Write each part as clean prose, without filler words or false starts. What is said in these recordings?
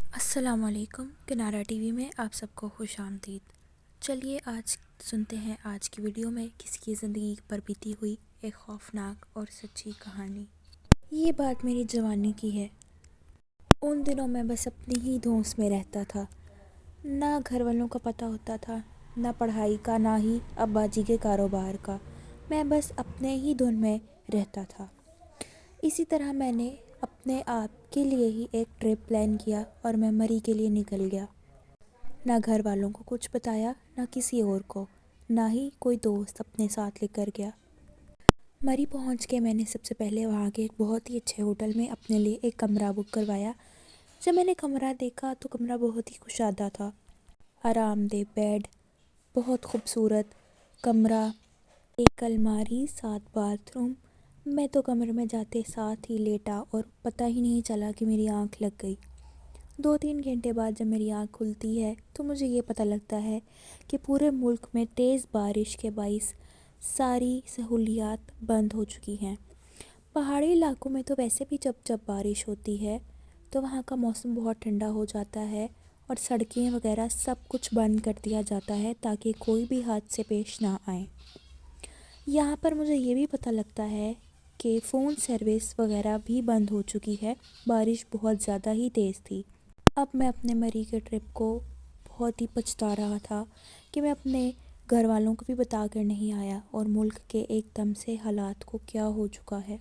السلام علیکم، کنارہ ٹی وی میں آپ سب کو خوش آمدید۔ چلیے آج سنتے ہیں آج کی ویڈیو میں کسی کی زندگی پر بیتی ہوئی ایک خوفناک اور سچی کہانی۔ یہ بات میری جوانی کی ہے۔ ان دنوں میں بس اپنی ہی دھوس میں رہتا تھا، نہ گھر والوں کا پتہ ہوتا تھا، نہ پڑھائی کا، نہ ہی ابا جی کے کاروبار کا۔ میں بس اپنے ہی دھن میں رہتا تھا۔ اسی طرح میں نے اپنے آپ کے لیے ہی ایک ٹرپ پلان کیا اور میں مری کے لیے نکل گیا۔ نہ گھر والوں کو کچھ بتایا، نہ کسی اور کو، نہ ہی کوئی دوست اپنے ساتھ لے کر گیا۔ مری پہنچ کے میں نے سب سے پہلے وہاں کے ایک بہت ہی اچھے ہوٹل میں اپنے لیے ایک کمرہ بک کروایا۔ جب میں نے کمرہ دیکھا تو کمرہ بہت ہی کشادہ تھا۔ آرام دہ بیڈ، بہت خوبصورت کمرہ، ایک الماری، 7 باتھ روم۔ میں تو کمرے میں جاتے ساتھ ہی لیٹا اور پتہ ہی نہیں چلا کہ میری آنکھ لگ گئی۔ 2-3 گھنٹے بعد جب میری آنکھ کھلتی ہے تو مجھے یہ پتہ لگتا ہے کہ پورے ملک میں تیز بارش کے باعث ساری سہولیات بند ہو چکی ہیں۔ پہاڑی علاقوں میں تو ویسے بھی جب بارش ہوتی ہے تو وہاں کا موسم بہت ٹھنڈا ہو جاتا ہے اور سڑکیں وغیرہ سب کچھ بند کر دیا جاتا ہے تاکہ کوئی بھی حادثے پیش نہ آئیں۔ یہاں پر مجھے یہ بھی پتہ لگتا ہے کہ فون سروس وغیرہ بھی بند ہو چکی ہے، بارش بہت زیادہ ہی تیز تھی۔ اب میں اپنے مری کے ٹرپ کو بہت ہی پچھتا رہا تھا کہ میں اپنے گھر والوں کو بھی بتا کر نہیں آیا اور ملک کے ایک دم سے حالات کو کیا ہو چکا ہے۔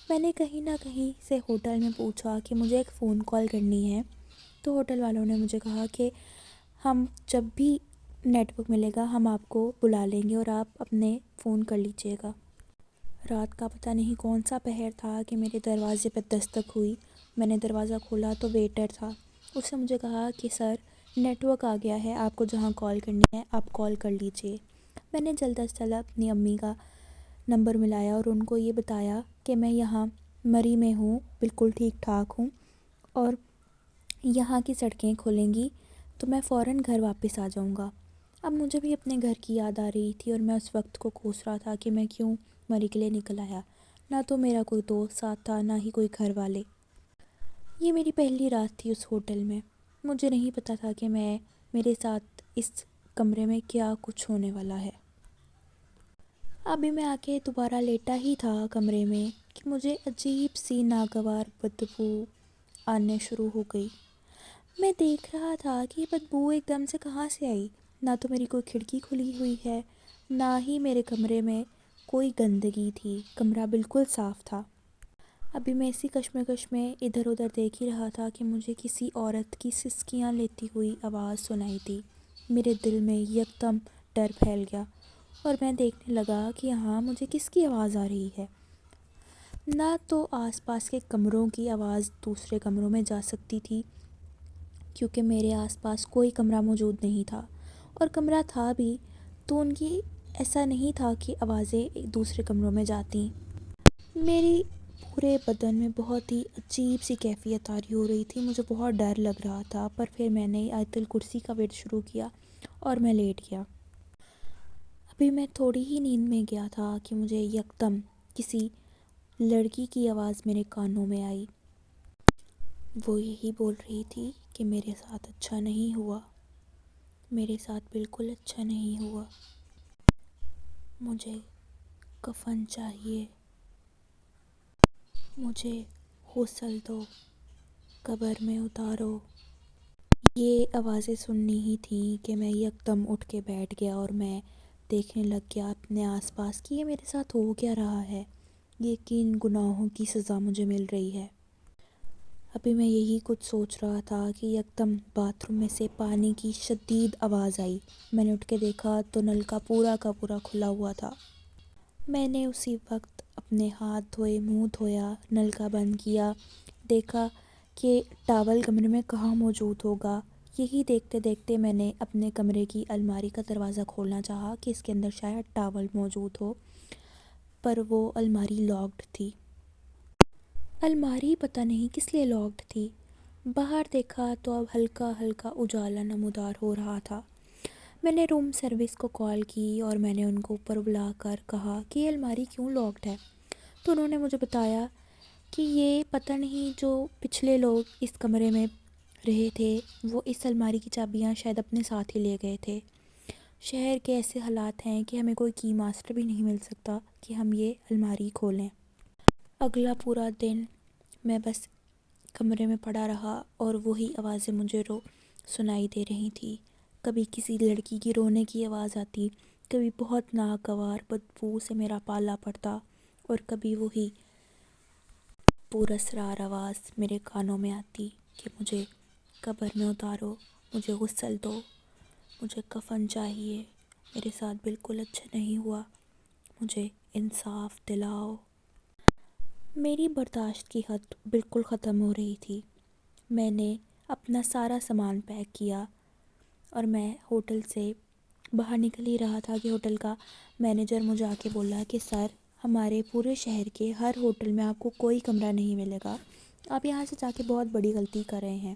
میں نے کہیں نہ کہیں سے ہوٹل میں پوچھا کہ مجھے ایک فون کال کرنی ہے، تو ہوٹل والوں نے مجھے کہا کہ ہم جب بھی نیٹ ورک ملے گا ہم آپ کو بلا لیں گے اور آپ اپنے فون کر لیجئے گا۔ رات کا پتہ نہیں کون سا پہر تھا کہ میرے دروازے پر دستک ہوئی۔ میں نے دروازہ کھولا تو ویٹر تھا۔ اس نے مجھے کہا کہ سر نیٹ ورک آ گیا ہے، آپ کو جہاں کال کرنی ہے آپ کال کر لیجئے۔ میں نے جلد از جلد اپنی امی کا نمبر ملایا اور ان کو یہ بتایا کہ میں یہاں مری میں ہوں، بالکل ٹھیک ٹھاک ہوں اور یہاں کی سڑکیں کھلیں گی تو میں فوراً گھر واپس آ جاؤں گا۔ اب مجھے بھی اپنے گھر کی یاد آ رہی تھی اور میں اس وقت کو کوس رہا تھا کہ میں کیوں مری کے لیے نکل آیا۔ نہ تو میرا کوئی دوست ساتھ تھا، نہ ہی کوئی گھر والے۔ یہ میری پہلی رات تھی اس ہوٹل میں۔ مجھے نہیں پتا تھا کہ میرے ساتھ اس کمرے میں کیا کچھ ہونے والا ہے۔ ابھی میں آ کے دوبارہ لیٹا ہی تھا کمرے میں کہ مجھے عجیب سی ناگوار بدبو آنے شروع ہو گئی۔ میں دیکھ رہا تھا کہ یہ بدبو ایک دم سے کہاں سے آئی۔ نہ تو میری کوئی کھڑکی کھلی ہوئی ہے، نہ ہی میرے کمرے میں کوئی گندگی تھی، کمرہ بالکل صاف تھا۔ ابھی میں اسی کشمکش میں ادھر ادھر دیکھ ہی رہا تھا کہ مجھے کسی عورت کی سسکیاں لیتی ہوئی آواز سنائی دی۔ میرے دل میں یکدم ڈر پھیل گیا اور میں دیکھنے لگا کہ یہاں مجھے کس کی آواز آ رہی ہے۔ نہ تو آس پاس کے کمروں کی آواز دوسرے کمروں میں جا سکتی تھی کیونکہ میرے آس پاس کوئی کمرہ موجود نہیں تھا، اور کمرہ تھا بھی تو ان کی ایسا نہیں تھا کہ آوازیں دوسرے کمروں میں جاتی۔ میری پورے بدن میں بہت ہی عجیب سی کیفیت طاری ہو رہی تھی، مجھے بہت ڈر لگ رہا تھا، پر پھر میں نے آیت الکرسی کا ورد شروع کیا اور میں لیٹ گیا۔ ابھی میں تھوڑی ہی نیند میں گیا تھا کہ مجھے یکدم کسی لڑکی کی آواز میرے کانوں میں آئی۔ وہ یہی بول رہی تھی کہ میرے ساتھ اچھا نہیں ہوا، میرے ساتھ بالکل اچھا نہیں ہوا، مجھے کفن چاہیے، مجھے غسل دو، قبر میں اتارو۔ یہ آوازیں سننی ہی تھیں کہ میں یکدم اٹھ کے بیٹھ گیا اور میں دیکھنے لگ گیا اپنے آس پاس کہ یہ میرے ساتھ ہو کیا رہا ہے، یہ کن گناہوں کی سزا مجھے مل رہی ہے۔ ابھی میں یہی کچھ سوچ رہا تھا کہ یکدم باتھ روم میں سے پانی کی شدید آواز آئی۔ میں نے اٹھ کے دیکھا تو نل کا پورا کھلا ہوا تھا۔ میں نے اسی وقت اپنے ہاتھ دھوئے، منہ دھویا، نل کا بند کیا، دیکھا کہ ٹاول کمرے میں کہاں موجود ہوگا۔ یہی دیکھتے دیکھتے میں نے اپنے کمرے کی الماری کا دروازہ کھولنا چاہا کہ اس کے اندر شاید ٹاول موجود ہو، پر وہ الماری لاکڈ تھی۔ الماری پتہ نہیں کس لیے لاکڈ تھی۔ باہر دیکھا تو اب ہلکا ہلکا اجالا نمودار ہو رہا تھا۔ میں نے روم سروس کو کال کی اور میں نے ان کو اوپر بلا کر کہا کہ یہ الماری کیوں لاکڈ ہے، تو انہوں نے مجھے بتایا کہ یہ پتہ نہیں جو پچھلے لوگ اس کمرے میں رہے تھے وہ اس الماری کی چابیاں شاید اپنے ساتھ ہی لے گئے تھے۔ شہر کے ایسے حالات ہیں کہ ہمیں کوئی کی ماسٹر بھی نہیں مل سکتا کہ ہم یہ الماری کھولیں۔ اگلا پورا دن میں بس کمرے میں پڑا رہا اور وہی آوازیں مجھے سنائی دے رہی تھی۔ کبھی کسی لڑکی کی رونے کی آواز آتی، کبھی بہت ناگوار بدبو سے میرا پالا پڑتا، اور کبھی وہی پراسرار آواز میرے کانوں میں آتی کہ مجھے قبر میں اتارو، مجھے غسل دو، مجھے کفن چاہیے، میرے ساتھ بالکل اچھا نہیں ہوا، مجھے انصاف دلاؤ۔ میری برداشت کی حد بالکل ختم ہو رہی تھی۔ میں نے اپنا سارا سامان پیک کیا اور میں ہوٹل سے باہر نکل ہی رہا تھا کہ ہوٹل کا مینیجر مجھے آ کے بولا کہ سر، ہمارے پورے شہر کے ہر ہوٹل میں آپ کو کوئی کمرہ نہیں ملے گا، آپ یہاں سے جا کے بہت بڑی غلطی کر رہے ہیں۔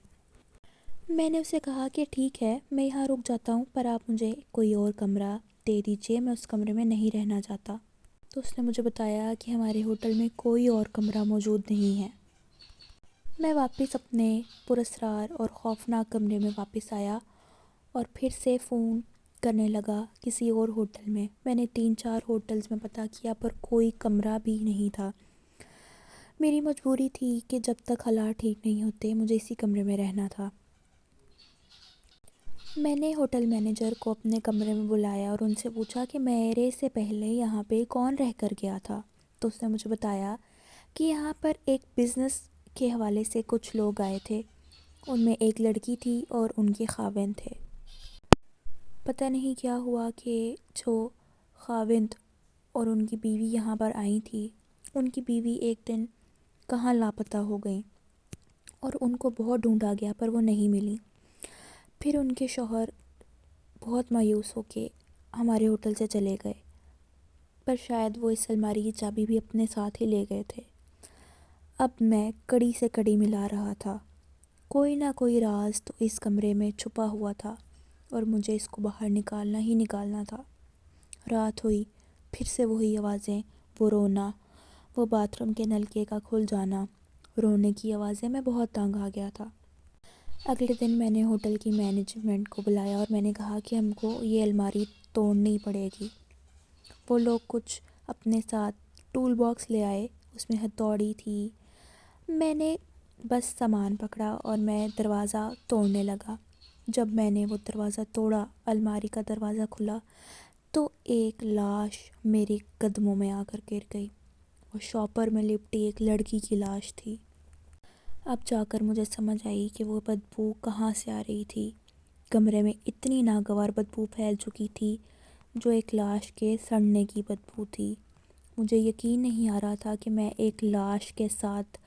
میں نے اسے کہا کہ ٹھیک ہے، میں یہاں رک جاتا ہوں، پر آپ مجھے کوئی اور کمرہ دے دیجئے، میں اس کمرے میں نہیں رہنا چاہتا۔ تو اس نے مجھے بتایا کہ ہمارے ہوٹل میں کوئی اور کمرہ موجود نہیں ہے۔ میں واپس اپنے پراسرار اور خوفناک کمرے میں واپس آیا اور پھر سے فون کرنے لگا کسی اور ہوٹل میں۔ میں نے 3-4 ہوٹلز میں پتہ کیا پر کوئی کمرہ بھی نہیں تھا۔ میری مجبوری تھی کہ جب تک حالات ٹھیک نہیں ہوتے مجھے اسی کمرے میں رہنا تھا۔ میں نے ہوٹل مینیجر کو اپنے کمرے میں بلایا اور ان سے پوچھا کہ میرے سے پہلے یہاں پہ کون رہ کر گیا تھا۔ تو اس نے مجھے بتایا کہ یہاں پر ایک بزنس کے حوالے سے کچھ لوگ آئے تھے، ان میں ایک لڑکی تھی اور ان کے خاوند تھے۔ پتہ نہیں کیا ہوا کہ جو خاوند اور ان کی بیوی یہاں پر آئی تھی، ان کی بیوی ایک دن کہاں لاپتہ ہو گئیں اور ان کو بہت ڈھونڈا گیا پر وہ نہیں ملی۔ پھر ان کے شوہر بہت مایوس ہو کے ہمارے ہوٹل سے چلے گئے، پر شاید وہ اس الماری کی چابی بھی اپنے ساتھ ہی لے گئے تھے۔ اب میں کڑی سے کڑی ملا رہا تھا، کوئی نہ کوئی راز تو اس کمرے میں چھپا ہوا تھا اور مجھے اس کو باہر نکالنا ہی نکالنا تھا۔ رات ہوئی، پھر سے وہی آوازیں، وہ رونا، وہ باتھ روم کے نلکے کا کھل جانا، رونے کی آوازیں، میں بہت تنگ آ گیا تھا۔ اگلے دن میں نے ہوٹل کی مینجمنٹ کو بلایا اور میں نے کہا کہ ہم کو یہ الماری توڑنی پڑے گی۔ وہ لوگ کچھ اپنے ساتھ ٹول باکس لے آئے، اس میں ہتھوڑی تھی۔ میں نے بس سامان پکڑا اور میں دروازہ توڑنے لگا۔ جب میں نے وہ دروازہ توڑا، الماری کا دروازہ کھلا، تو ایک لاش میرے قدموں میں آ کر گر گئی۔ وہ شاپر میں لپٹی ایک لڑکی کی لاش تھی۔ اب جا کر مجھے سمجھ آئی کہ وہ بدبو کہاں سے آ رہی تھی۔ کمرے میں اتنی ناگوار بدبو پھیل چکی تھی جو ایک لاش کے سڑنے کی بدبو تھی۔ مجھے یقین نہیں آ رہا تھا کہ میں ایک لاش کے ساتھ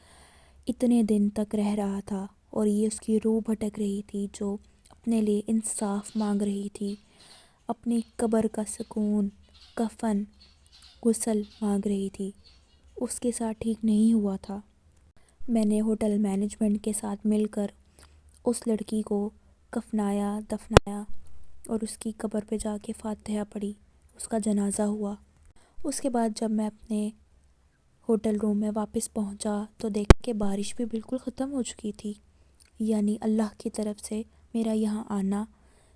اتنے دن تک رہ رہا تھا اور یہ اس کی روح بھٹک رہی تھی جو اپنے لیے انصاف مانگ رہی تھی، اپنی قبر کا سکون، کفن، غسل مانگ رہی تھی۔ اس کے ساتھ ٹھیک نہیں ہوا تھا۔ میں نے ہوٹل مینجمنٹ کے ساتھ مل کر اس لڑکی کو کفنایا، دفنایا اور اس کی قبر پہ جا کے فاتحہ پڑھی، اس کا جنازہ ہوا۔ اس کے بعد جب میں اپنے ہوٹل روم میں واپس پہنچا تو دیکھا کہ بارش بھی بالکل ختم ہو چکی تھی، یعنی اللہ کی طرف سے میرا یہاں آنا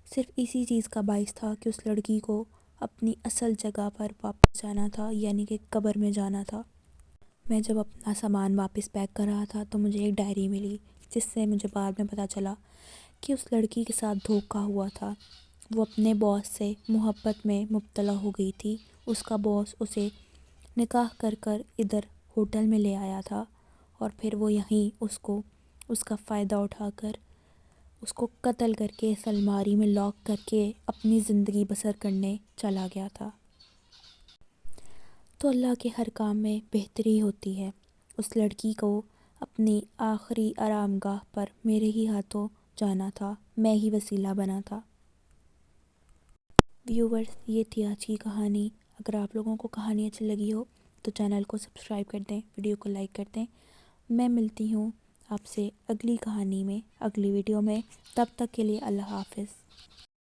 صرف اسی چیز کا باعث تھا کہ اس لڑکی کو اپنی اصل جگہ پر واپس جانا تھا، یعنی کہ قبر میں جانا تھا۔ میں جب اپنا سامان واپس پیک کر رہا تھا تو مجھے ایک ڈائری ملی جس سے مجھے بعد میں پتہ چلا کہ اس لڑکی کے ساتھ دھوکہ ہوا تھا۔ وہ اپنے باس سے محبت میں مبتلا ہو گئی تھی۔ اس کا باس اسے نکاح کر کر ادھر ہوٹل میں لے آیا تھا اور پھر وہ یہیں اس کا فائدہ اٹھا کر اس کو قتل کر کے اس الماری میں لاک کر کے اپنی زندگی بسر کرنے چلا گیا تھا۔ تو اللہ کے ہر کام میں بہتری ہوتی ہے۔ اس لڑکی کو اپنی آخری آرام گاہ پر میرے ہی ہاتھوں جانا تھا، میں ہی وسیلہ بنا تھا۔ ویورز، یہ تھی آج کی کہانی۔ اگر آپ لوگوں کو کہانی اچھی لگی ہو تو چینل کو سبسکرائب کر دیں، ویڈیو کو لائک کر دیں۔ میں ملتی ہوں آپ سے اگلی کہانی میں، اگلی ویڈیو میں۔ تب تک کے لیے اللہ حافظ۔